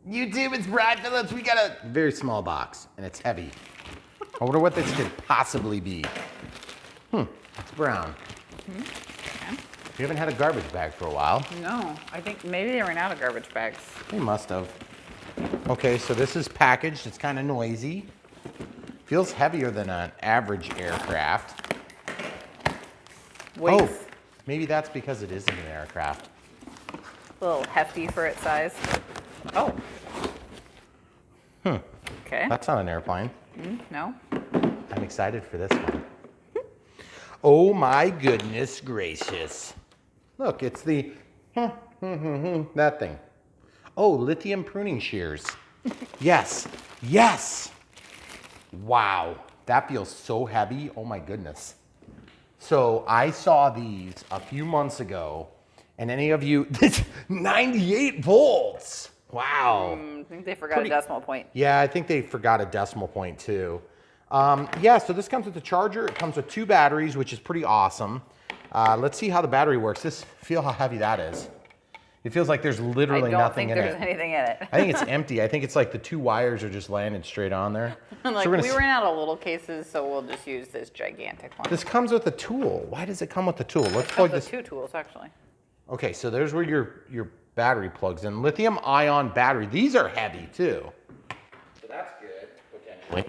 YouTube, it's Brian Phillips. We got a very small box, and it's heavy. I wonder what this could possibly be. It's brown. Okay. We haven't had a garbage bag for a while. No, I think maybe they ran out of garbage bags. We must have. Okay, so this is packaged. It's kind of noisy. Feels heavier than an average aircraft. Weights. Oh, maybe that's because it isn't an aircraft. A little hefty for its size. Oh. Okay. That's not an airplane. No. I'm excited for this one. Oh my goodness gracious. Look, it's the that thing. Oh, lithium pruning shears. Yes, yes. Wow, that feels so heavy. Oh my goodness. So I saw these a few months ago, and any of you, this 98 volts. Wow. I think they forgot a decimal point. Yeah, I think they forgot a decimal point too. Yeah, so this comes with the charger. It comes with 2 batteries, which is pretty awesome. Let's see how the battery works. Feel how heavy that is. It feels like there's literally nothing in it. I don't think there's anything in it. I think it's empty. I think it's like the 2 wires are just landed straight on there. Like, so we ran out of little cases, so we'll just use this gigantic one. This comes with a tool. Why does it come with a tool? Let's It plug comes this. with 2 tools, actually. Okay, so there's where your battery plugs in. Lithium ion battery. These are heavy too. So that's good, potentially.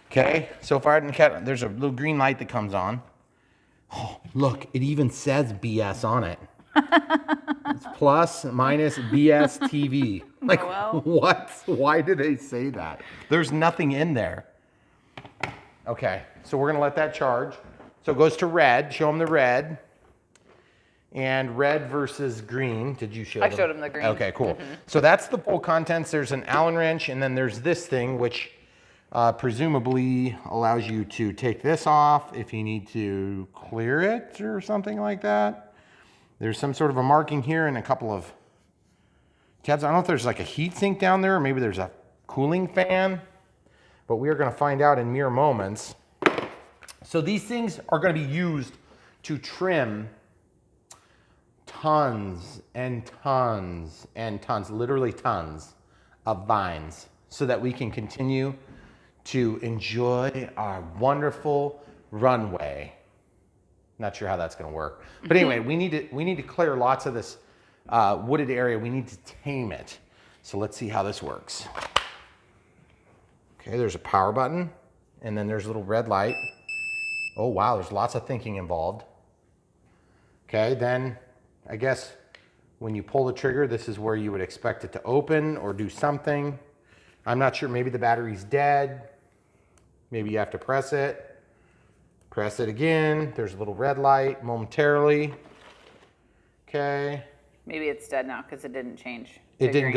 Okay, so far there's a little green light that comes on. Oh, look, it even says BS on it. It's plus, minus, BS TV. Like, well. what? Why did they say that? There's nothing in there. Okay, so we're gonna let that charge. So it goes to red, show them the red. And red versus green, did you show them? I showed them the green. Okay, cool. So that's the full contents. There's an Allen wrench, and then there's this thing, which presumably allows you to take this off if you need to clear it or something like that. There's some sort of a marking here and a couple of tabs. I don't know if there's like a heat sink down there, or maybe there's a cooling fan, but we are gonna find out in mere moments. So these things are gonna be used to trim tons and tons and tons, literally tons of vines, so that we can continue to enjoy our wonderful runway. Not sure how that's going to work, but anyway, we need to clear lots of this wooded area. We need to tame it. So let's see how this works. Okay, there's a power button, and then there's a little red light. Oh wow, there's lots of thinking involved. Okay, then I guess when you pull the trigger, this is where you would expect it to open or do something. I'm not sure, maybe the battery's dead. Maybe you have to press it. Press it again. There's a little red light momentarily. Okay. Maybe it's dead now because it didn't change. It didn't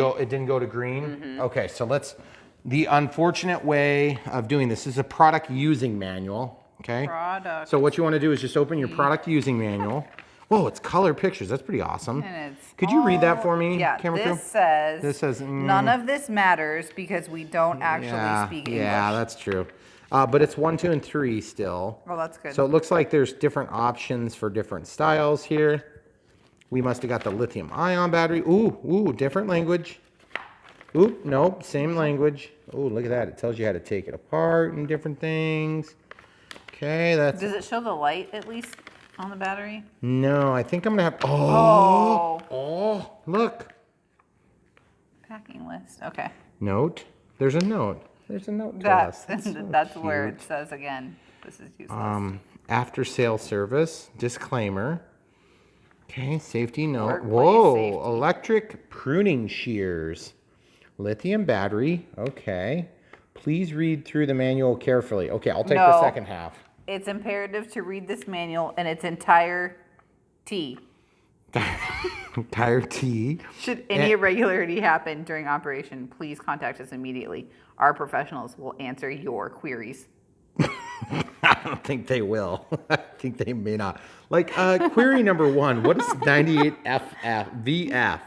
go to green? Okay, so the unfortunate way of doing this is a product using manual. Okay. Product. So what you want to do is just open your product using manual. Whoa, it's color pictures. That's pretty awesome. Could you read that for me, yeah, camera crew? This says none of this matters because we don't actually speak English. Yeah, that's true. But it's 1, 2, and 3 still. Oh, that's good. So it looks like there's different options for different styles here. We must have got the lithium ion battery. Ooh, different language. Ooh, nope, same language. Ooh, look at that. It tells you how to take it apart and different things. Okay, that's... Does it show the light at least on the battery? No, I think I'm gonna have... Look. Packing list, okay. Note. There's a note. There's a note to us. That's where it says again, this is useless. After sale service, disclaimer. Okay, safety note. Workplace Whoa, safety. electric pruning shears. Lithium battery, okay. Please read through the manual carefully. Okay, I'll take the second half. It's imperative to read this manual in its entirety. Entirety. Should any irregularity happen during operation, please contact us immediately. Our professionals will answer your queries. I don't think they will. I think they may not. Like, query number 1, what is 98FF VF?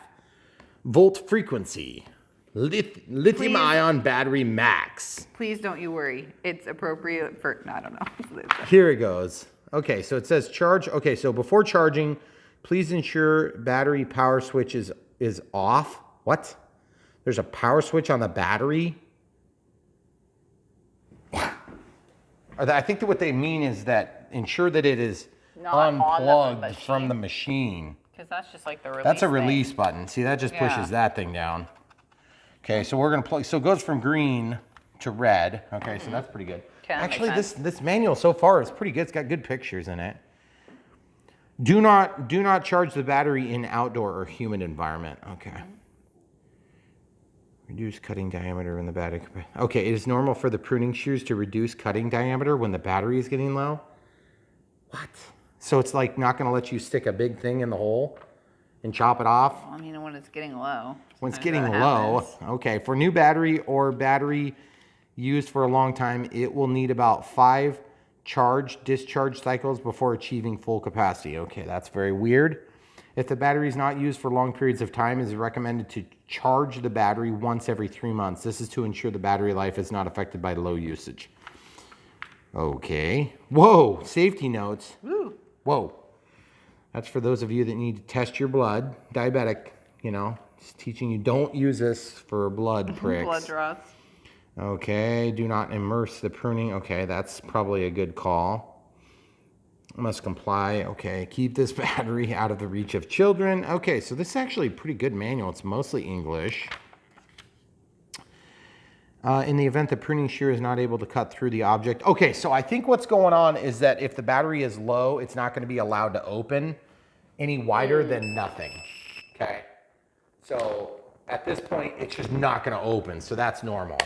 Volt frequency. Lithium ion battery max. Please don't you worry. It's appropriate for, no, I don't know. Here it goes. Okay, so it says charge. Okay, so before charging, please ensure battery power switch is off. What? There's a power switch on the battery. I think that what they mean is that ensure that it is Not unplugged from the machine. Because that's just like the release. That's a release button. See, that just pushes that thing down. Okay, so we're gonna plug. So it goes from green to red. Okay, so that's pretty good. Okay, actually, this manual so far is pretty good. It's got good pictures in it. Do not charge the battery in outdoor or humid environment. Okay. Reduce cutting diameter when the battery. Okay, it is normal for the pruning shears to reduce cutting diameter when the battery is getting low. What? So it's like not going to let you stick a big thing in the hole and chop it off? Well, I mean, when it's getting low. When it's getting low. Okay, for new battery or battery used for a long time, it will need about 5 discharge cycles before achieving full capacity. Okay, that's very weird. If the battery is not used for long periods of time, it is recommended to charge the battery once every 3 months. This is to ensure the battery life is not affected by low usage. Okay. Whoa, safety notes. Woo. Whoa. That's for those of you that need to test your blood. Diabetic, you know, just teaching you don't use this for blood pricks. Blood draws. Okay, do not immerse the pruning. Okay, that's probably a good call. Must comply. Okay, keep this battery out of the reach of children. Okay, so this is actually a pretty good manual. It's mostly English. In the event the pruning shear is not able to cut through the object. Okay, so I think what's going on is that if the battery is low, it's not going to be allowed to open any wider than nothing. Okay, so at this point, it's just not going to open. So that's normal.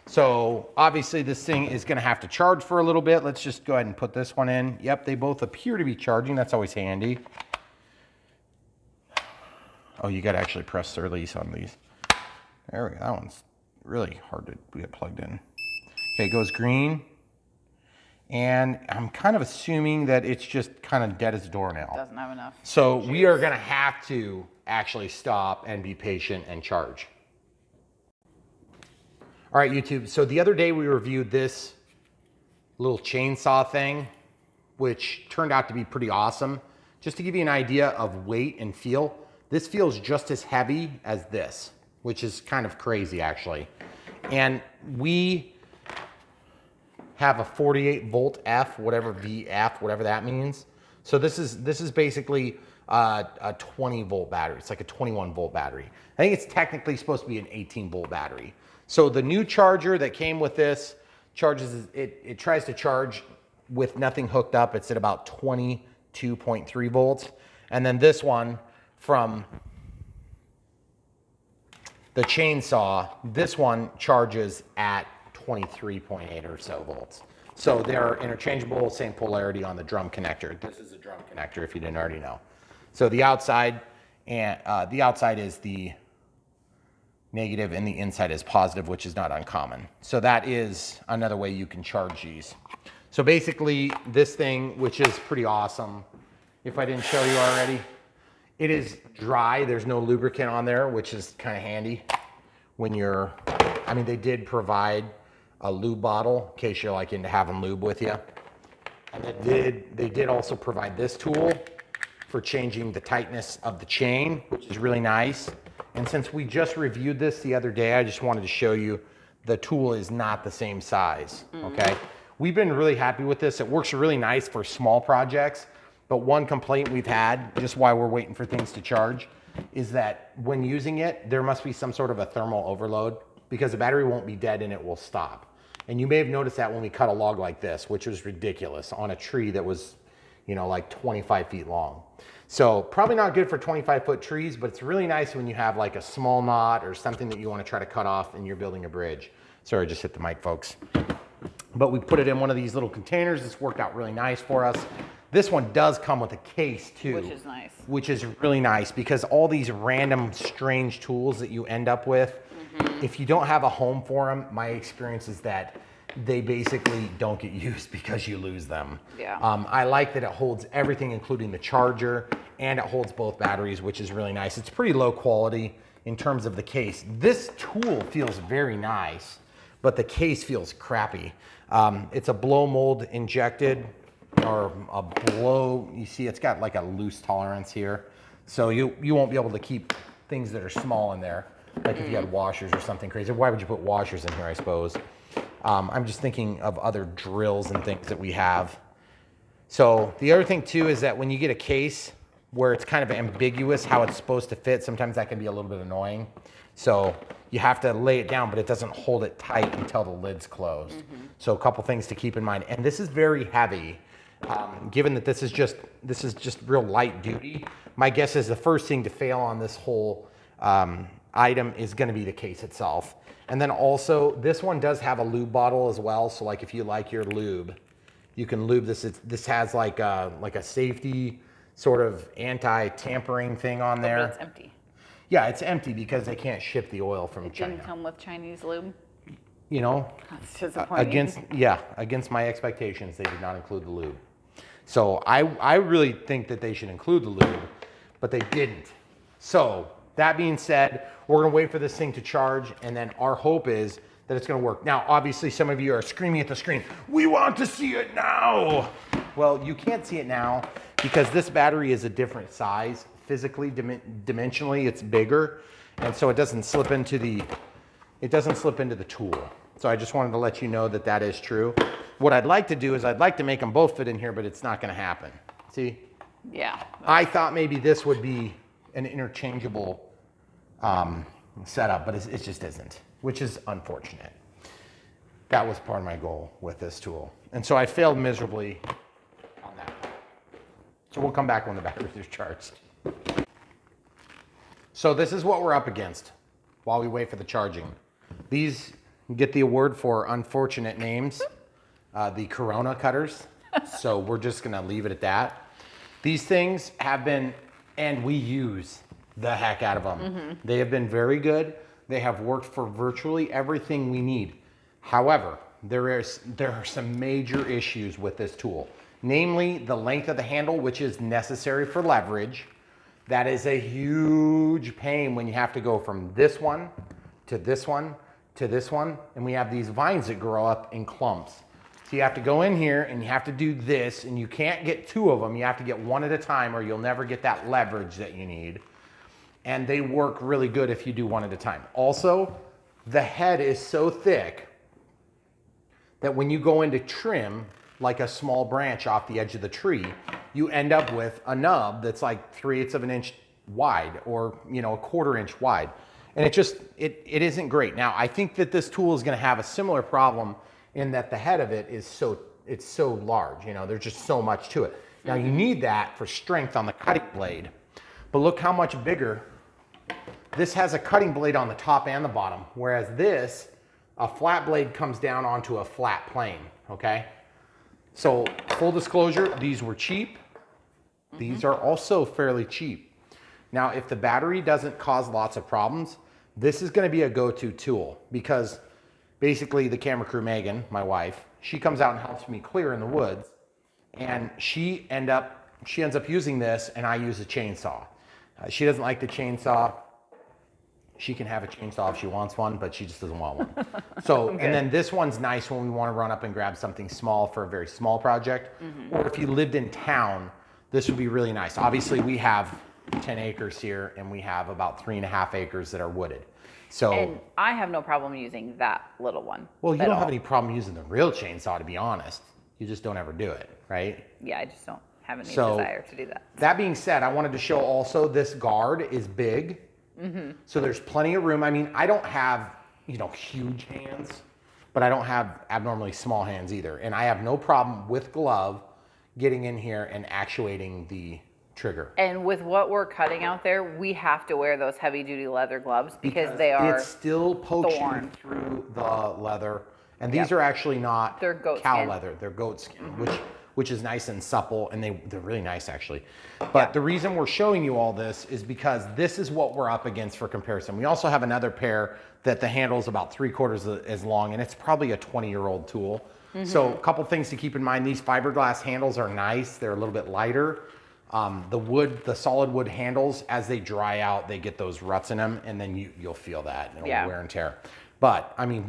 So obviously this thing is going to have to charge for a little bit. Let's just go ahead and put this one in. Yep, they both appear to be charging. That's always handy. Oh, you got to actually press the release on these. There we go. That one's really hard to get plugged in. Okay, it goes green. And I'm kind of assuming that it's just kind of dead as a doornail. Doesn't have enough. So we are going to have to actually stop and be patient and charge. All right, YouTube. So the other day we reviewed this little chainsaw thing, which turned out to be pretty awesome. Just to give you an idea of weight and feel, this feels just as heavy as this, which is kind of crazy actually. And we have a 48 volt F, whatever VF, whatever that means. So this is basically a 20 volt battery. It's like a 21 volt battery. I think it's technically supposed to be an 18 volt battery. So the new charger that came with this charges, it tries to charge with nothing hooked up. It's at about 22.3 volts. And then this one from the chainsaw, this one charges at 23.8 or so volts. So they're interchangeable, same polarity on the drum connector. This is a drum connector if you didn't already know. So the outside is the negative and the inside is positive, which is not uncommon. So that is another way you can charge these. So basically this thing, which is pretty awesome, if I didn't show you already, it is dry. There's no lubricant on there, which is kind of handy when you're, I mean, they did provide a lube bottle in case you're like into having lube with you. And they did also provide this tool for changing the tightness of the chain, which is really nice. And since we just reviewed this the other day, I just wanted to show you the tool is not the same size, okay? We've been really happy with this. It works really nice for small projects, but one complaint we've had, just while we're waiting for things to charge, is that when using it, there must be some sort of a thermal overload because the battery won't be dead and it will stop. And you may have noticed that when we cut a log like this, which was ridiculous, on a tree that was, you know, like 25 feet long. So probably not good for 25-foot trees, but it's really nice when you have like a small knot or something that you want to try to cut off and you're building a bridge. Sorry, I just hit the mic, folks. But we put it in one of these little containers. This worked out really nice for us. This one does come with a case too. Which is nice. Which is really nice because all these random strange tools that you end up with, if you don't have a home for them, my experience is that they basically don't get used because you lose them. Yeah. I like that it holds everything, including the charger, and it holds both batteries, which is really nice. It's pretty low quality in terms of the case. This tool feels very nice, but the case feels crappy. It's a blow mold injected, or a blow, you see it's got like a loose tolerance here. So you won't be able to keep things that are small in there. Like if you had washers or something crazy. Why would you put washers in here, I suppose? I'm just thinking of other drills and things that we have. So the other thing too is that when you get a case where it's kind of ambiguous how it's supposed to fit, sometimes that can be a little bit annoying. So you have to lay it down, but it doesn't hold it tight until the lid's closed. So a couple things to keep in mind. And this is very heavy. Given that this is just real light duty, my guess is the first thing to fail on this whole item is going to be the case itself. And then also this one does have a lube bottle as well. So like if you like your lube, you can lube this. This has like a safety sort of anti-tampering thing on there. But it's empty. Yeah, it's empty because they can't ship the oil from It China. didn't come with Chinese lube. You know, That's disappointing. against my expectations, they did not include the lube. So I really think that they should include the lube, but they didn't. So that being said, we're gonna wait for this thing to charge, and then our hope is that it's gonna work. Now, obviously, some of you are screaming at the screen, "We want to see it now!" Well, you can't see it now because this battery is a different size. Physically, dimensionally, it's bigger, and so it doesn't slip into the tool. So I just wanted to let you know that that is true. What I'd like to do is I'd like to make them both fit in here, but it's not gonna happen. See? Yeah. I thought maybe this would be an interchangeable setup, but it just isn't, which is unfortunate. That was part of my goal with this tool. And so I failed miserably on that. So we'll come back when the batteries are charged. So this is what we're up against while we wait for the charging. These get the award for unfortunate names, the Corona cutters. So we're just gonna leave it at that. These things have been, and we use the heck out of them. They have been very good. They have worked for virtually everything we need. However, there are some major issues with this tool. Namely, the length of the handle, which is necessary for leverage. That is a huge pain when you have to go from this one to this one to this one. And we have these vines that grow up in clumps. So you have to go in here and you have to do this, and you can't get two of them. You have to get one at a time or you'll never get that leverage that you need. And they work really good if you do one at a time. Also, the head is so thick that when you go into trim, like a small branch off the edge of the tree, you end up with a nub that's like 3/8 of an inch wide, or a 1/4 inch wide. And it isn't great. Now, I think that this tool is gonna have a similar problem in that the head of it is so large. There's just so much to it. Now you need that for strength on the cutting blade, but look how much bigger. This has a cutting blade on the top and the bottom, whereas this, a flat blade comes down onto a flat plane, okay? So full disclosure, these were cheap. These are also fairly cheap. Now, if the battery doesn't cause lots of problems, this is gonna be a go-to tool, because basically the camera crew, Megan, my wife, she comes out and helps me clear in the woods, and she ends up using this, and I use a chainsaw. She doesn't like the chainsaw. She can have a chainsaw if she wants one, but she just doesn't want one. So, okay. And then this one's nice when we want to run up and grab something small for a very small project. Or if you lived in town, this would be really nice. Obviously, we have 10 acres here, and we have about 3.5 acres that are wooded. So, and I have no problem using that little one. Well, you don't have any problem using the real chainsaw, to be honest. You just don't ever do it, right? Yeah, I just don't have any desire to do that. That being said, I wanted to show also this guard is big. So there's plenty of room. I mean, I don't have, huge hands, but I don't have abnormally small hands either. And I have no problem with glove getting in here and actuating the trigger. And with what we're cutting out there, we have to wear those heavy duty leather gloves because they are It's still poaching thorn through the leather. And these are actually not They're goat cow skin. leather. They're goat skin, which is nice and supple, and they're really nice actually. But the reason we're showing you all this is because this is what we're up against for comparison. We also have another pair that the handle is about 3/4 as long, and it's probably a 20-year-old tool. So a couple things to keep in mind. These fiberglass handles are nice. They're a little bit lighter. The solid wood handles, as they dry out, they get those ruts in them, and then you'll feel that, and it'll wear and tear. But I mean,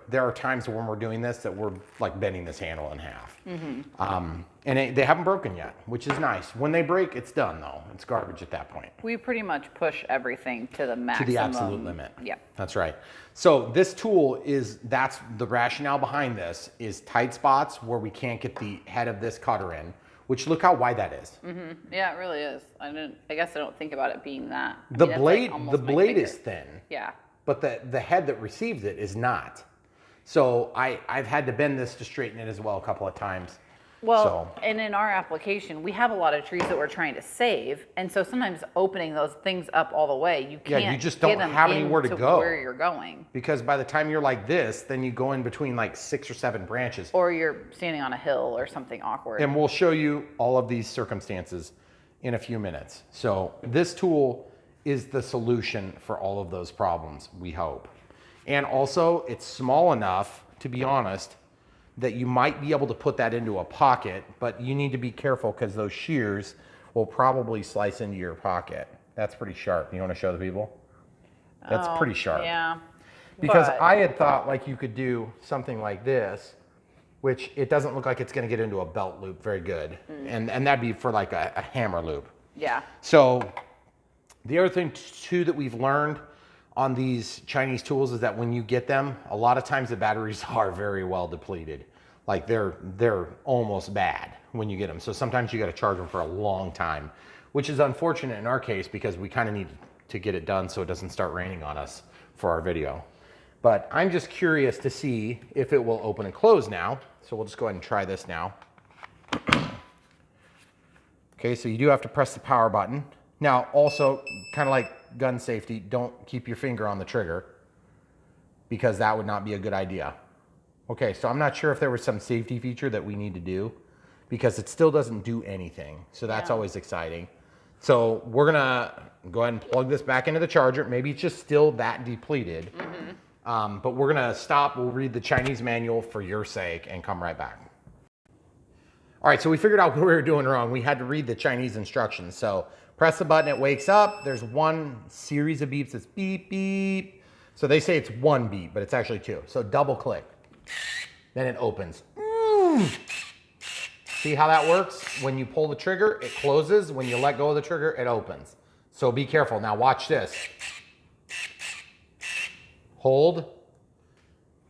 there are times when we're doing this that we're like bending this handle in half. And they haven't broken yet, which is nice. When they break, it's done though. It's garbage at that point. We pretty much push everything to the maximum. To the absolute limit. Yeah. That's right. So this tool that's the rationale behind this is tight spots where we can't get the head of this cutter in, which look how wide that is. Yeah, it really is. I guess I don't think about it being that. The blade is thin. Yeah. But the head that receives it is not. So I've had to bend this to straighten it as well a couple of times. Well, and in our application, we have a lot of trees that we're trying to save, and so sometimes opening those things up all the way, you can't. Yeah, you just don't have anywhere to go where you're going. Because by the time you're like this, then you go in between like 6 or 7 branches. Or you're standing on a hill or something awkward. And we'll show you all of these circumstances in a few minutes. So this tool is the solution for all of those problems, we hope. And also, it's small enough, to be honest, that you might be able to put that into a pocket, but you need to be careful because those shears will probably slice into your pocket. That's pretty sharp. You want to show the people? That's pretty sharp. Yeah. Because I had thought like you could do something like this, which it doesn't look like it's going to get into a belt loop very good. And that'd be for like a hammer loop. Yeah. So the other thing too that we've learned on these Chinese tools is that when you get them, a lot of times the batteries are very well depleted. Like they're almost bad when you get them. So sometimes you got to charge them for a long time, which is unfortunate in our case because we kind of need to get it done so it doesn't start raining on us for our video. But I'm just curious to see if it will open and close now. So we'll just go ahead and try this now. Okay, so you do have to press the power button. Now also, kind of like gun safety, don't keep your finger on the trigger because that would not be a good idea. Okay, so I'm not sure if there was some safety feature that we need to do because it still doesn't do anything. So that's always exciting. So we're gonna go ahead and plug this back into the charger. Maybe it's just still that depleted. But we're gonna stop, we'll read the Chinese manual for your sake and come right back. All right, so we figured out what we were doing wrong. We had to read the Chinese instructions. So press the button, it wakes up. There's one series of beeps, it's beep, beep. So they say it's 1 beep, but it's actually 2. So double click, then it opens. See how that works? When you pull the trigger, it closes. When you let go of the trigger, it opens. So be careful. Now watch this. Hold,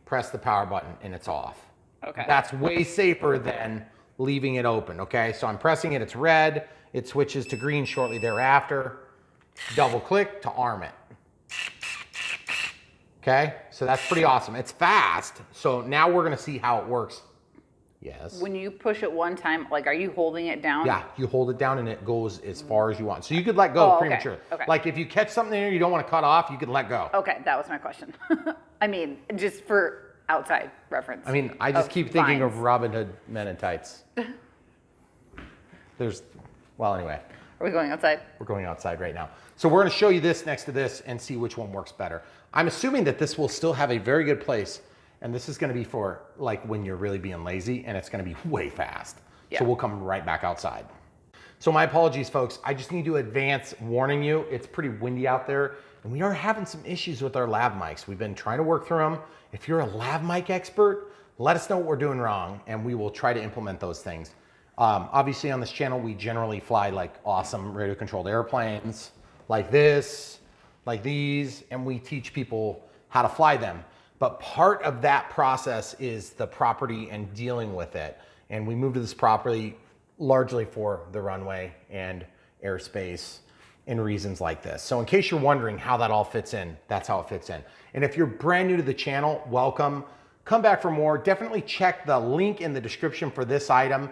press the power button, and it's off. Okay. That's way safer than leaving it open, okay? So I'm pressing it, it's red. It switches to green shortly thereafter. Double click to arm it. Okay, so that's pretty awesome. It's fast. So now we're gonna see how it works. Yes. When you push it one time, like, are you holding it down? Yeah, you hold it down and it goes as far as you want. So you could let go prematurely. Okay. Like if you catch something there you don't want to cut off, you could let go. Okay, that was my question. I mean, just for outside reference. I mean, I just keep thinking of Robin Hood Men in Tights. Well, anyway. Are we going outside? We're going outside right now. So we're going to show you this next to this and see which one works better. I'm assuming that this will still have a very good place, and this is going to be for like when you're really being lazy, and it's going to be way fast. Yeah. So we'll come right back outside. So my apologies, folks. I just need to advance warning you. It's pretty windy out there, and we are having some issues with our lav mics. We've been trying to work through them. If you're a lav mic expert, let us know what we're doing wrong, and we will try to implement those things. Obviously on this channel, we generally fly like awesome radio controlled airplanes like this, like these, and we teach people how to fly them. But part of that process is the property and dealing with it. And we moved to this property largely for the runway and airspace and reasons like this. So in case you're wondering how that all fits in, that's how it fits in. And if you're brand new to the channel, welcome. Come back for more. Definitely check the link in the description for this item.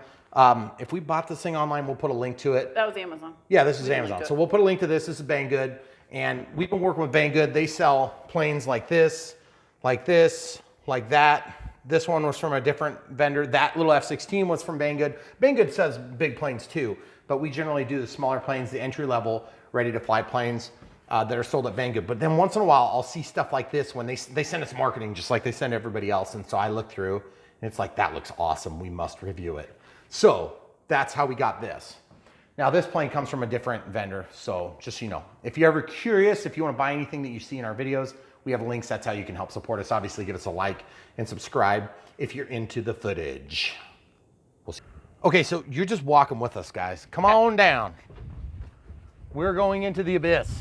If we bought this thing online, we'll put a link to it. That was Amazon. Yeah, this is Amazon. So we'll put a link to this. This is Banggood. And we've been working with Banggood. They sell planes like this, like that. This one was from a different vendor. That little F-16 was from Banggood. Banggood sells big planes too, but we generally do the smaller planes, the entry level, ready to fly planes that are sold at Banggood. But then once in a while, I'll see stuff like this when they send us marketing, just like they send everybody else. And so I look through and it's like, that looks awesome. We must review it. So that's how we got this. Now this plane comes from a different vendor. So just so you know, if you're ever curious, if you want to buy anything that you see in our videos, we have links. That's how you can help support us. Obviously give us a like and subscribe if you're into the footage. Okay, so you're just walking with us, guys. Come on down. We're going into the abyss.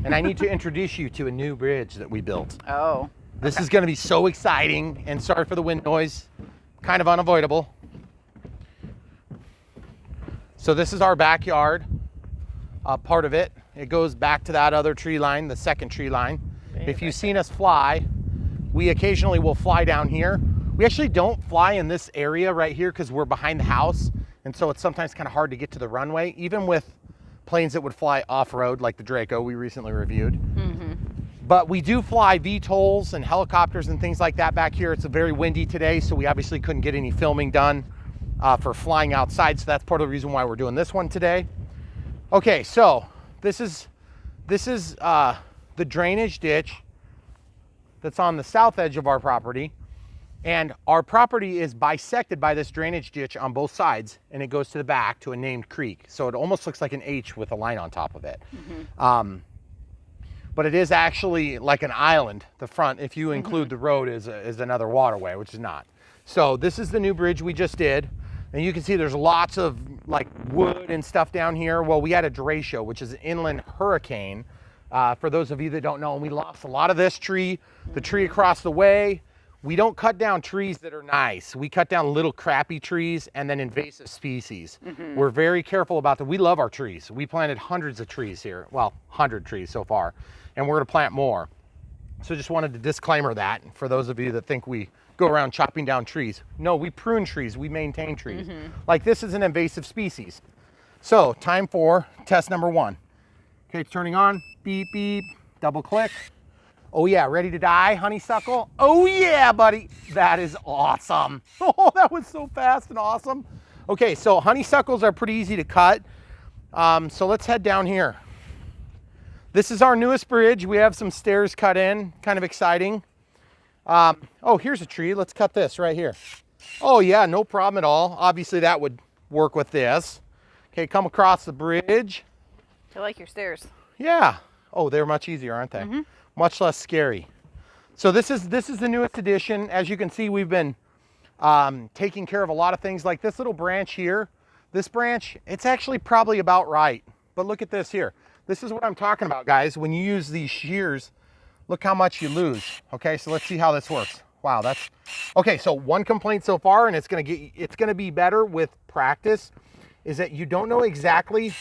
And I need to introduce you to a new bridge that we built. Oh. This is going to be so exciting, and sorry for the wind noise, kind of unavoidable. So this is our backyard, part of it. It goes back to that other tree line, the second tree line. If you've seen us fly, we occasionally will fly down here. We actually don't fly in this area right here because we're behind the house, and so it's sometimes kind of hard to get to the runway, even with planes that would fly off-road like the Draco we recently reviewed. Mm-hmm. But we do fly VTOLs and helicopters and things like that back here. It's very windy today, so we obviously couldn't get any filming done for flying outside, so that's part of the reason why we're doing this one today. Okay, so this is the drainage ditch that's on the south edge of our property, and our property is bisected by this drainage ditch on both sides, and it goes to the back to a named creek. So it almost looks like an H with a line on top of it. Mm-hmm. But it is actually like an island. The front, if you include the road, is another waterway, which is not. So this is the new bridge we just did. And you can see there's lots of like wood and stuff down here. Well, we had a derecho, which is an inland hurricane. For those of you that don't know, and we lost a lot of this tree, the tree across the way. We don't cut down trees that are nice. We cut down little crappy trees and then invasive species. Mm-hmm. We're very careful about that. We love our trees. We planted hundreds of trees here. Well, 100 trees so far, and we're gonna plant more. So just wanted to disclaimer that for those of you that think we go around chopping down trees. No, we prune trees, we maintain trees. Mm-hmm. Like this is an invasive species. So time for test number 1. Okay, it's turning on, beep, beep, double click. Oh yeah, ready to die, honeysuckle? Oh yeah, buddy, that is awesome. Oh, that was so fast and awesome. Okay, so honeysuckles are pretty easy to cut. So let's head down here. This is our newest bridge. We have some stairs cut in, kind of exciting. Oh, here's a tree. Let's cut this right here. Oh yeah, no problem at all. Obviously that would work with this. Okay, come across the bridge. I like your stairs. Yeah. Oh, they're much easier, aren't they? Mm-hmm. Much less scary. So this is the newest addition. As you can see, we've been taking care of a lot of things like this little branch here. This branch, it's actually probably about right. But look at this here. This is what I'm talking about, guys. When you use these shears, look how much you lose. Okay, so let's see how this works. Wow, that's okay. So one complaint so far, and it's gonna be better with practice, is that you don't know exactly,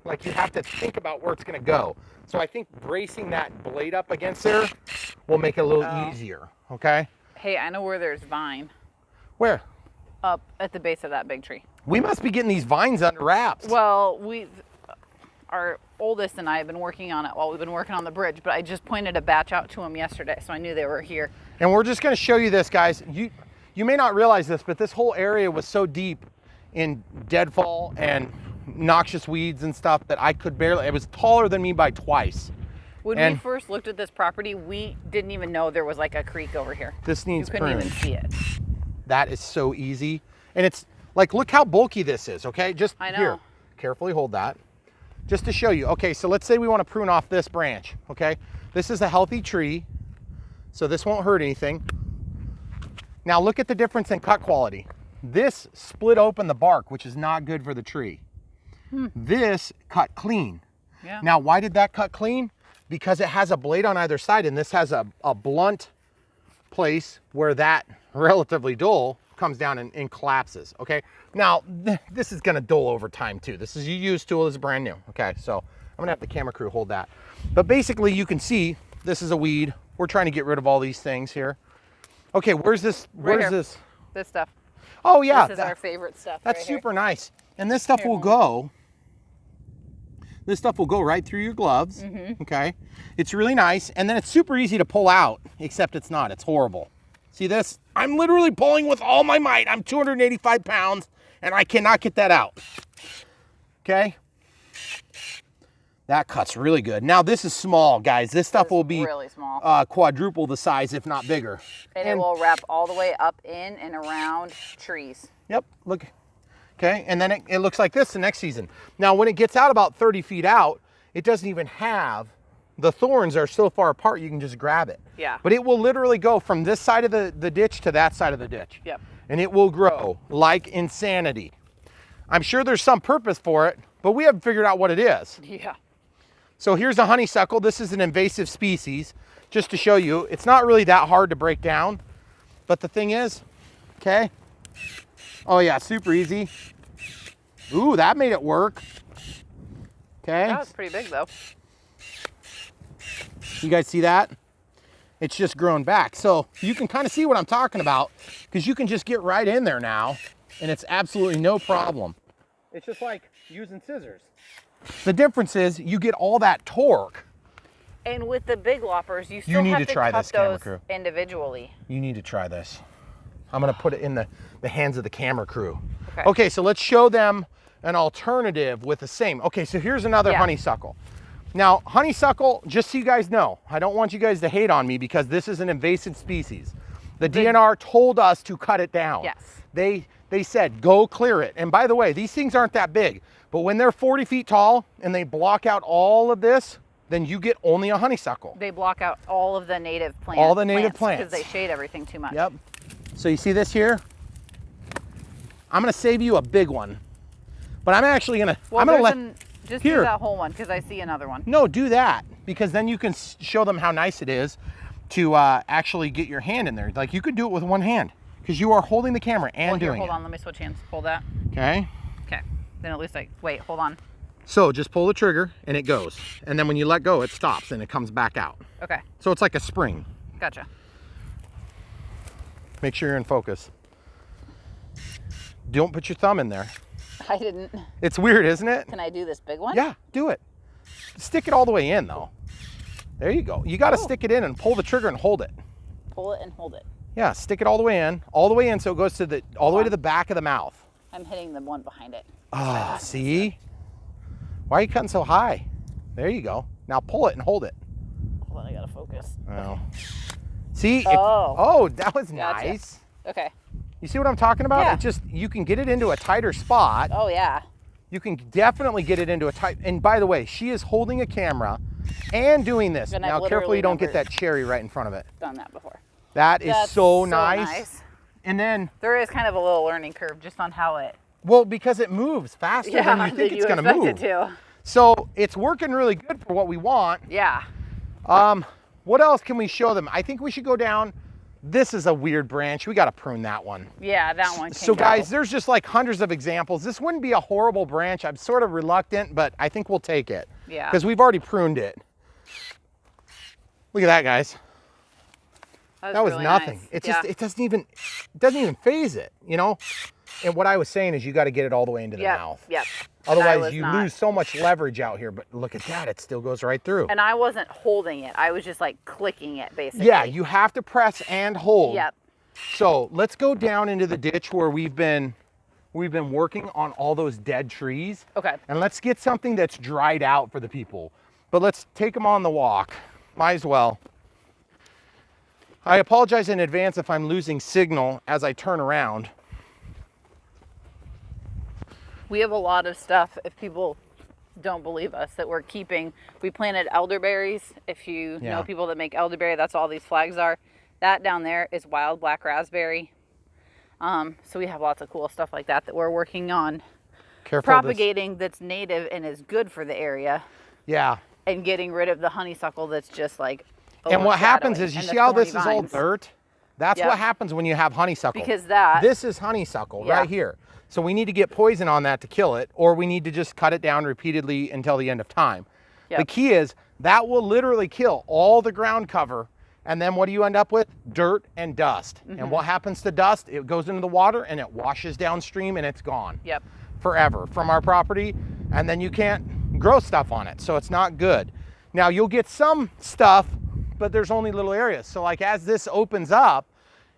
like you have to think about where it's gonna go. So I think bracing that blade up against there will make it a little easier. Okay. Hey, I know where there's vine. Where? Up at the base of that big tree. We must be getting these vines under wraps. Well, our oldest and I have been working on it while we've been working on the bridge, but I just pointed a batch out to them yesterday, so I knew they were here. And we're just gonna show you this, guys. You may not realize this, but this whole area was so deep in deadfall and noxious weeds and stuff that I could barely, it was taller than me by twice. When we first looked at this property, we didn't even know there was like a creek over here. This needs pruning. You couldn't even see it. That is so easy. And it's like, look how bulky this is, okay? Just I know. Here, carefully hold that. Just to show you. Okay, so let's say we want to prune off this branch, okay? This is a healthy tree, so this won't hurt anything. Now look at the difference in cut quality. This split open the bark, which is not good for the tree. This cut clean. Yeah. Now, why did that cut clean? Because it has a blade on either side, and this has a blunt place where that relatively dull comes down and collapses, okay? Now, this is gonna dull over time too. This is a used tool, this is brand new, okay? So I'm gonna have the camera crew hold that. But basically you can see, this is a weed. We're trying to get rid of all these things here. Okay, where's this? Where's this? This stuff. Oh yeah. This is our favorite stuff. That's right super here. nice. And this stuff will go, this stuff will go right through your gloves, okay? It's really nice, and then it's super easy to pull out, except it's not, it's horrible. See this? I'm literally pulling with all my might. I'm 285 pounds, and I cannot get that out, okay? That cuts really good. Now this is small, guys. This stuff will be really small. Quadruple the size, if not bigger. And it will wrap all the way up in and around trees. Yep, look. Okay, and then it looks like this the next season. Now, when it gets out about 30 feet out, it doesn't even have, the thorns are so far apart, you can just grab it. Yeah. But it will literally go from this side of the ditch to that side of the ditch. Yep. and it will grow like insanity. I'm sure there's some purpose for it, but we haven't figured out what it is. Yeah. So here's a honeysuckle. This is an invasive species, just to show you. It's not really that hard to break down, but the thing is, okay. Oh yeah, super easy. Ooh, that made it work. Okay. That was pretty big though. You guys see that? It's just grown back. So you can kind of see what I'm talking about, because you can just get right in there now and it's absolutely no problem. It's just like using scissors. The difference is you get all that torque. And with the big loppers, you still have to try cut this, camera those crew. individually. You need to try this. I'm gonna put it in the hands of the camera crew. Okay. Okay, so let's show them an alternative with the same. Okay, so here's another honeysuckle. Now, honeysuckle, just so you guys know, I don't want you guys to hate on me because this is an invasive species. The DNR told us to cut it down. Yes. They said, go clear it. And by the way, these things aren't that big, but when they're 40 feet tall and they block out all of this, then you get only a honeysuckle. They block out all of the native plants. All the native plants. Because they shade everything too much. Yep. So you see this here? I'm gonna save you a big one, but I'm actually gonna, Well, I'm gonna just here. do that whole one because I see another one. No, do that, because then you can show them how nice it is to actually get your hand in there. Like you could do it with one hand because you are holding the camera and doing hold it. on, let me switch hands. Hold that. Okay. Okay. Then at least like, wait, hold on. So just pull the trigger and it goes. And then when you let go, it stops and it comes back out. Okay. So it's like a spring. Gotcha. Make sure you're in focus. Don't put your thumb in there. I didn't. It's weird, isn't it? Can I do this big one? Yeah, do it. Stick it all the way in though. There you go. You got to stick it in and pull the trigger and hold it. Pull it and hold it. Yeah, stick it all the way in so it goes to the all the way to the back of the mouth. I'm hitting the one behind it. Ah, see? Why are you cutting so high? There you go. Now pull it and hold it. Hold on, I gotta focus. Oh. See? Oh. That was Gotcha. nice. Okay. You see what I'm talking about? Yeah. It just, you can get it into a tighter spot. Oh yeah. You can definitely get it into a tight, and by the way, she is holding a camera and doing this. And now I've carefully you don't get never that cherry right in front of it. done that before. That is That's so nice. And then, There is kind of a little learning curve just on how it. well, because it moves faster than you think it's gonna expect move. it to. So it's working really good for what we want. Yeah. What else can we show them? I think we should go down. This is a weird branch. We got to prune that one. Yeah, that one. So guys, there's just like hundreds of examples. This wouldn't be a horrible branch. I'm sort of reluctant, but I think we'll take it. Yeah. Because we've already pruned it. Look at that, guys. That was really nothing. nice. It just, it doesn't even phase it, you know? And what I was saying is you got to get it all the way into the mouth. Yep. Otherwise you lose so much leverage out here, but look at that. It still goes right through. And I wasn't holding it. I was just like clicking it basically. Yeah, you have to press and hold. Yep. So let's go down into the ditch where we've been working on all those dead trees. Okay. And let's get something that's dried out for the people. But let's take them on the walk. Might as well. I apologize in advance if I'm losing signal as I turn around. We have a lot of stuff, if people don't believe us, that we're keeping. We planted elderberries. If you know people that make elderberry, that's all these flags are. That down there is wild black raspberry. So we have lots of cool stuff like that that we're working on. Propagating that's native and is good for the area. Yeah. And getting rid of the honeysuckle that's just like and what happens is, you see how this is all vines. dirt? That's what happens when you have honeysuckle. Because this is honeysuckle right here. So we need to get poison on that to kill it, or we need to just cut it down repeatedly until the end of time. Yep. The key is that will literally kill all the ground cover. And then what do you end up with? Dirt and dust. Mm-hmm. And what happens to dust? It goes into the water and it washes downstream and it's gone. Yep. Forever from our property. And then you can't grow stuff on it. So it's not good. Now you'll get some stuff, but there's only little areas. So like as this opens up,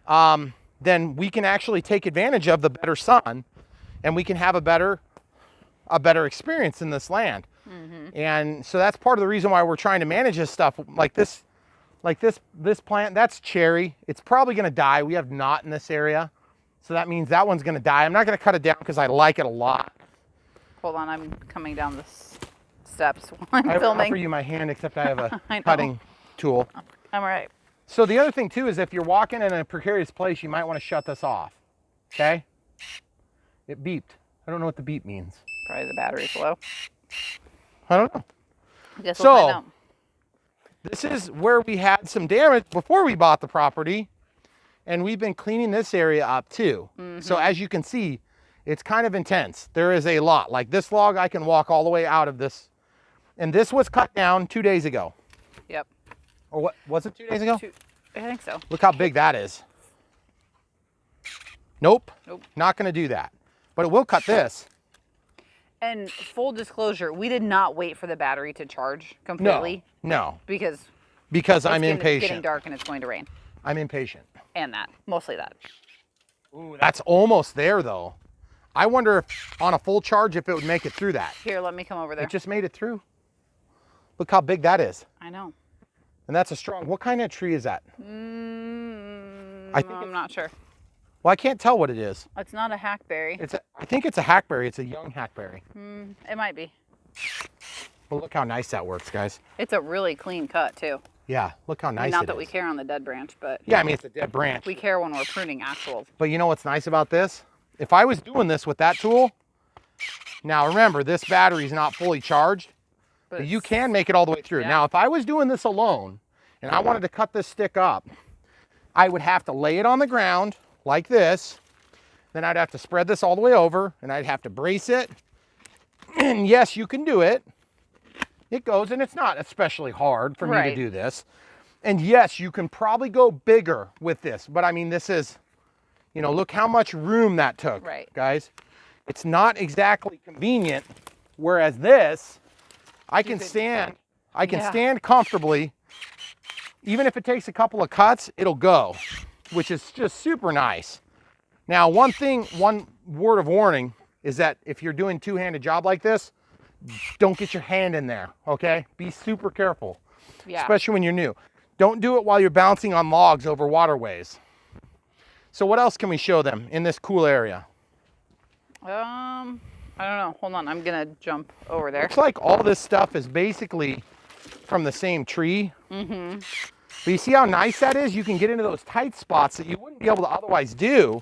then we can actually take advantage of the better sun and we can have a better experience in this land. Mm-hmm. And so that's part of the reason why we're trying to manage this stuff. Like this plant, that's cherry. It's probably gonna die. We have knot in this area. So that means that one's gonna die. I'm not gonna cut it down because I like it a lot. Hold on, I'm coming down the steps while I'm I filming. offer you my hand, except I have a cutting tool. I'm all right. So the other thing too is if you're walking in a precarious place, you might want to shut this off. okay? It beeped. I don't know what the beep means. Probably the battery's low. I don't know. I guess we'll find out. This is where we had some damage before we bought the property, and we've been cleaning this area up too. So as you can see, it's kind of intense. There is a lot. Like this log, I can walk all the way out of this. And this was cut down 2 days ago. Yep. Or what, was it 2 days ago? I think so. Look how big that is. Nope. Nope. Not gonna do that. But it will cut this. And full disclosure, we did not wait for the battery to charge completely. No. Because I'm It's impatient. getting dark and it's going to rain. I'm impatient. And that. Mostly that. Ooh, that's almost there though. I wonder if on a full charge if it would make it through that. Here, let me come over there. It just made it through. Look how big that is. I know. And that's a strong, what kind of tree is that? I'm not sure. Well, I can't tell what it is. It's not a hackberry. I think it's a hackberry. It's a young hackberry. It might be. Well, look how nice that works, guys. It's a really clean cut too. Yeah, look how nice Not it that is. we care on the dead branch, but Yeah, I mean, it's a dead branch. we care when we're pruning actuals. But you know what's nice about this? If I was doing this with that tool, now remember, this battery's not fully charged, but you can make it all the way through. Yeah. Now, if I was doing this alone and I wanted to cut this stick up, I would have to lay it on the ground like this. Then I'd have to spread this all the way over and I'd have to brace it. And yes, you can do it. It goes, and it's not especially hard for me to Right. do this. And yes, you can probably go bigger with this, but I mean, this is, you know, look how much room that took, Right. guys. It's not exactly convenient, whereas this, I can stand comfortably. Even if it takes a couple of cuts, it'll go, which is just super nice. Now, one word of warning is that if you're doing two-handed job like this, don't get your hand in there, okay? Be super careful, Yeah. especially when you're new. Don't do it while you're bouncing on logs over waterways. So what else can we show them in this cool area? I don't know. Hold on. I'm going to jump over there. Looks like all this stuff is basically from the same tree. But you see how nice that is? You can get into those tight spots that you wouldn't be able to otherwise do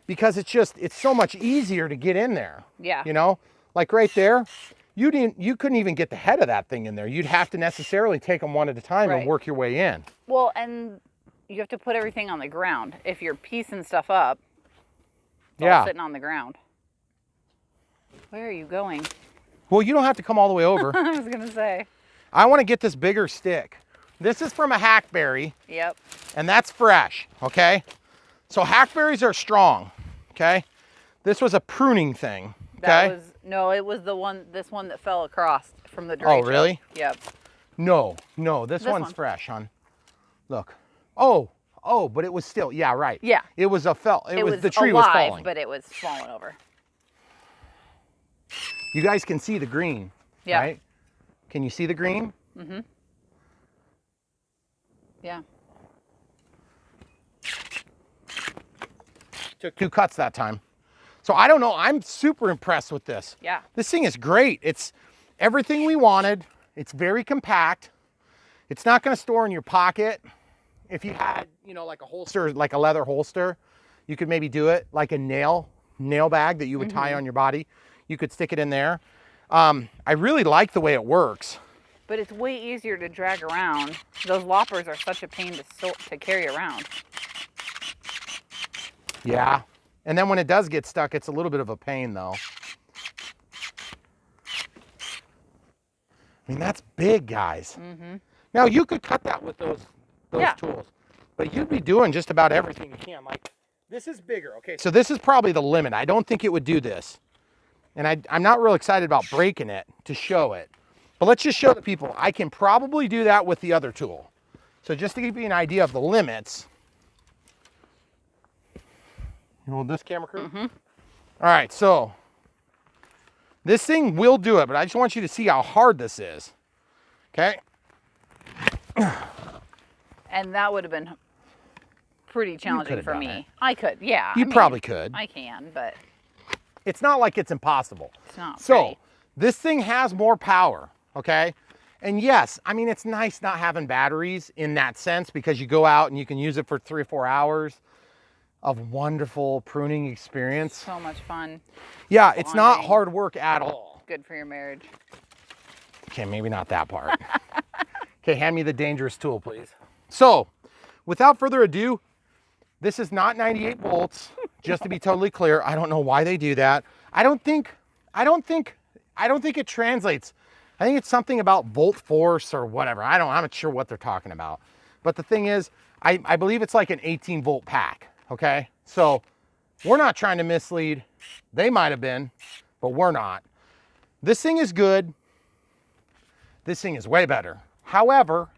because it's so much easier to get in there. Yeah. You know, like right there, you couldn't even get the head of that thing in there. You'd have to necessarily take them one at a time and Right. work your way in. Well, and you have to put everything on the ground. If you're piecing stuff up, it's all sitting on the ground. Where are you going? Well, you don't have to come all the way over. I was going to say. I want to get this bigger stick. This is from a hackberry. Yep. And that's fresh, okay? So hackberries are strong, okay? This was a pruning thing, okay? It was this one that fell across from the derecho. Oh, really? Yep. No, this one's one. fresh, hon. Look. Oh, but it was still, yeah, right. Yeah. It was the tree alive, was falling. but it was falling over. You guys can see the green, Yeah. right? Can you see the green? Yeah. Took 2 cuts that time. So I don't know, I'm super impressed with this. Yeah. This thing is great. It's everything we wanted. It's very compact. It's not gonna store in your pocket. If you had, you know, like a holster, like a leather holster, you could maybe do it like a nail bag that you would tie on your body. You could stick it in there. I really like the way it works. But it's way easier to drag around. Those loppers are such a pain to carry around. Yeah. And then when it does get stuck, it's a little bit of a pain though. I mean, that's big, guys. Now you could cut that with those tools, but you'd be doing just about everything you can. Like, this is bigger, okay? So this is probably the limit. I don't think it would do this. And I'm not real excited about breaking it to show it. But let's just show the people, I can probably do that with the other tool. So just to give you an idea of the limits. You hold this camera crew? All right, so this thing will do it, but I just want you to see how hard this is. Okay? And that would have been pretty challenging for done me. it. I could, yeah. You probably could. I can, but It's not like it's impossible. it's not So pretty. this thing has more power, okay? And yes, I mean, it's nice not having batteries in that sense because you go out and you can use it for 3 or 4 hours. of wonderful pruning experience. So much fun. Yeah, it's not Bonding. hard work at all. Good for your marriage. Okay, maybe not that part. Okay, hand me the dangerous tool, please. So, without further ado, this is not 98 volts, just to be totally clear. I don't know why they do that. I don't think it translates. I think it's something about volt force or whatever. I'm not sure what they're talking about. But the thing is, I believe it's like an 18 volt pack, okay? So we're not trying to mislead. They might have been, but we're not. This thing is good. This thing is way better. However,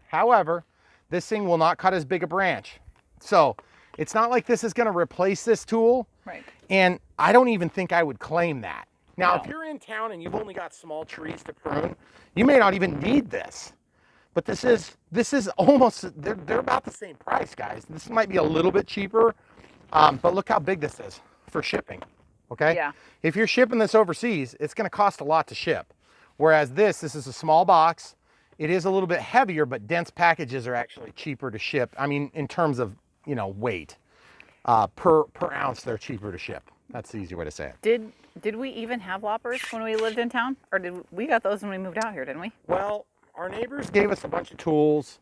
this thing will not cut as big a branch. So it's not like this is gonna replace this tool. Right. And I don't even think I would claim that. Now, No. if you're in town and you've only got small trees to prune, you may not even need this. But this is almost, they're about the same price, guys. This might be a little bit cheaper, but look how big this is for shipping, okay? Yeah. If you're shipping this overseas, it's gonna cost a lot to ship. Whereas this is a small box. It is a little bit heavier, but dense packages are actually cheaper to ship. I mean, in terms of, weight, per ounce, they're cheaper to ship. That's the easy way to say it. Did we even have loppers when we lived in town? Or did we got those when we moved out here, didn't we? Well, our neighbors gave us a bunch of tools,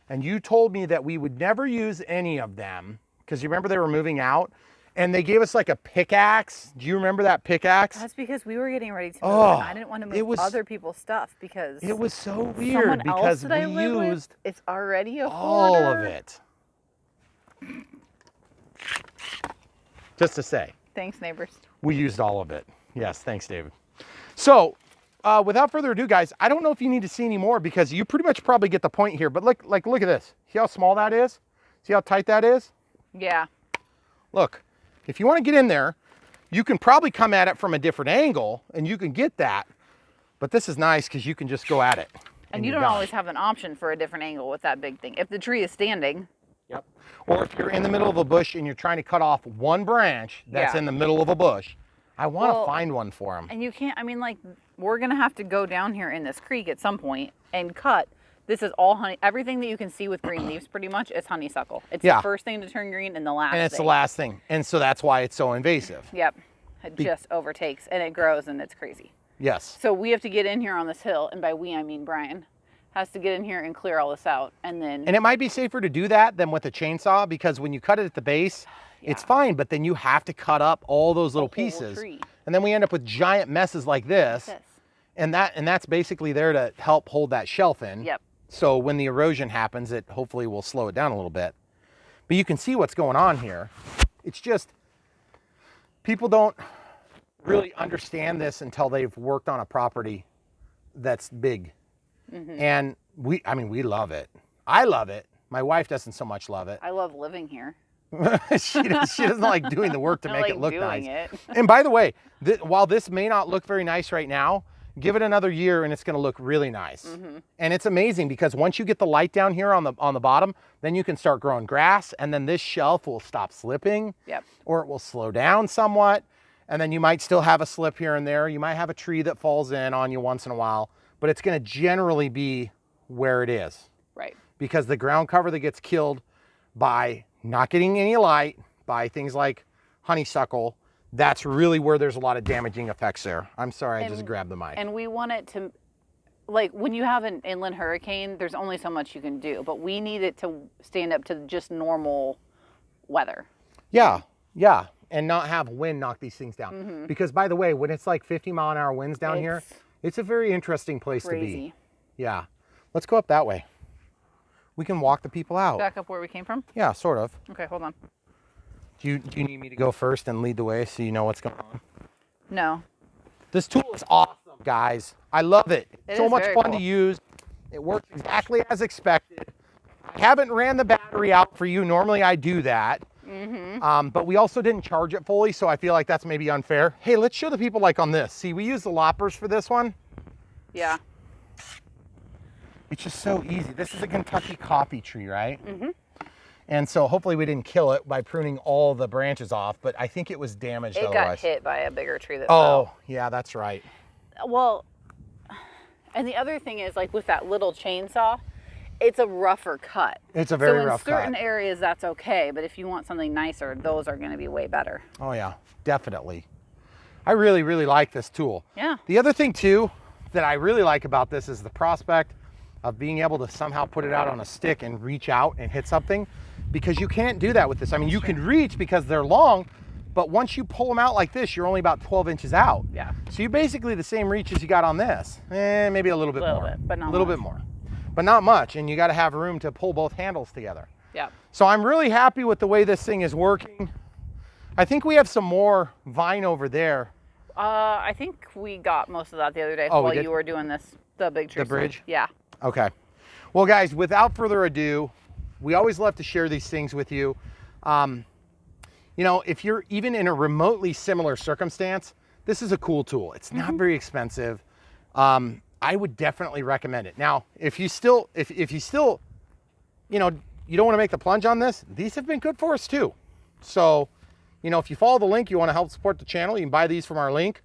and you told me that we would never use any of them because you remember they were moving out, and they gave us like a pickaxe. Do you remember that pickaxe? That's because we were getting ready to move, Oh, and I didn't want to move other people's stuff because It was so weird someone else because that I we live with, used it's already a all of hoarder. it. Just to say, Thanks, neighbors. we used all of it. Yes, thanks, David. So, without further ado, guys, I don't know if you need to see any more because you pretty much probably get the point here. But look at this. See how small that is? See how tight that is? Yeah. Look, if you want to get in there, you can probably come at it from a different angle and you can get that. But this is nice because you can just go at it. And you you're don't done. always have an option for a different angle with that big thing. If the tree is standing, Yep. Or if you're in the middle of a bush and you're trying to cut off one branch that's Yeah. in the middle of a bush, I want to Well, find one for them. and you can't, I mean, like, we're going to have to go down here in this creek at some point and cut. This is all everything that you can see with green leaves pretty much is honeysuckle. It's Yeah. the first thing to turn green and the last And it's the thing. last thing. And so that's why it's so invasive. Yep. It just overtakes and it grows and it's crazy. Yes. So we have to get in here on this hill, and by we I mean Brian has to get in here and clear all this out, and then And it might be safer to do that than with a chainsaw because when you cut it at the base, it's fine, but then you have to cut up all those little the whole pieces. tree. And then we end up with giant messes like this. This. And that's basically there to help hold that shelf in. Yep. So when the erosion happens, it hopefully will slow it down a little bit. But you can see what's going on here. It's just people don't really understand this until they've worked on a property that's big. And we love it. I love it. My wife doesn't so much love it. I love living here. she doesn't like doing the work to I make like it look doing nice. it. And by the way, while this may not look very nice right now, give it another year and it's going to look really nice. And it's amazing because once you get the light down here on the bottom, then you can start growing grass, and then this shelf will stop slipping. Yep. Or it will slow down somewhat, and then you might still have a slip here and there. You might have a tree that falls in on you once in a while, but it's going to generally be where it is. Right. Because the ground cover that gets killed by not getting any light, by things like honeysuckle, that's really where there's a lot of damaging effects there. I'm sorry, I just grabbed the mic. And we want it to, like, when you have an inland hurricane, there's only so much you can do, but we need it to stand up to just normal weather. Yeah, and not have wind knock these things down. Because by the way, when it's like 50-mile-an-hour winds down here, it's a very interesting place to be. Crazy. Yeah. Let's go up that way. We can walk the people out. Back up where we came from? Yeah, sort of. Okay, hold on. Do you need me to go first and lead the way so you know what's going on? No. This tool is awesome, guys. I love it. It So is much very fun cool. to use. It works exactly as expected. I haven't ran the battery out for you. Normally I do that. But we also didn't charge it fully, so I feel like that's maybe unfair. Hey, let's show the people like on this. See, we use the loppers for this one. Yeah. It's just so easy. This is a Kentucky coffee tree, right? And so hopefully we didn't kill it by pruning all the branches off, but I think it was damaged It otherwise. got hit by a bigger tree that Oh, yeah, that's right. fell. Well, and the other thing is, like, with that little chainsaw, it's a rougher cut. It's a very rough cut. So in certain areas, that's okay. But if you want something nicer, those are going to be way better. Oh, yeah, definitely. I really, really like this tool. Yeah. The other thing, too, that I really like about this is the prospect of being able to somehow put it out on a stick and reach out and hit something, because you can't do that with this. I mean, you can reach because they're long, but once you pull them out like this, you're only about 12 inches out. Yeah. So you're basically the same reach as you got on this. Maybe a little bit more. But not a little much. bit more. But not much, and you got to have room to pull both handles together. Yeah. So I'm really happy with the way this thing is working. I think we have some more vine over there. I think we got most of that the other day Oh, while you were doing the big tree. The bridge? Yeah. Okay. Well, guys, without further ado, we always love to share these things with you. You know, if you're even in a remotely similar circumstance, this is a cool tool. It's not very expensive. I would definitely recommend it. Now, if you still, you know, you don't want to make the plunge on this, these have been good for us too. So, you know, if you follow the link, you want to help support the channel, you can buy these from our link.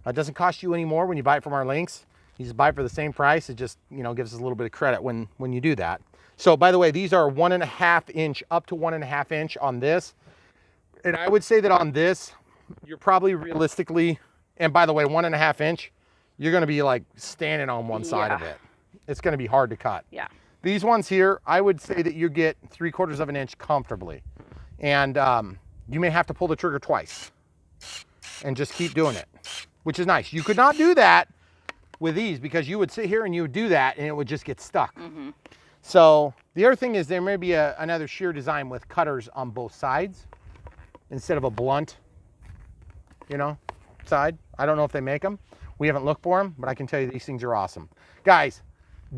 It doesn't cost you any more when you buy it from our links. You just buy it for the same price. It just, you know, gives us a little bit of credit when you do that. So, by the way, these are 1.5 inch, up to 1.5 inch on this. And I would say that on this, you're probably realistically, and by the way, 1.5 inch, you're going to be like standing on one side of it. It's going to be hard to cut. Yeah. These ones here, I would say that you get 3/4 of an inch comfortably. And you may have to pull the trigger twice and just keep doing it, which is nice. You could not do that with these, because you would sit here and you would do that and it would just get stuck. So the other thing is there may be another shear design with cutters on both sides instead of a blunt, you know, side. I don't know if they make them. We haven't looked for them, but I can tell you these things are awesome. Guys,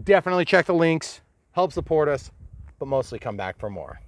definitely check the links, help support us, but mostly come back for more.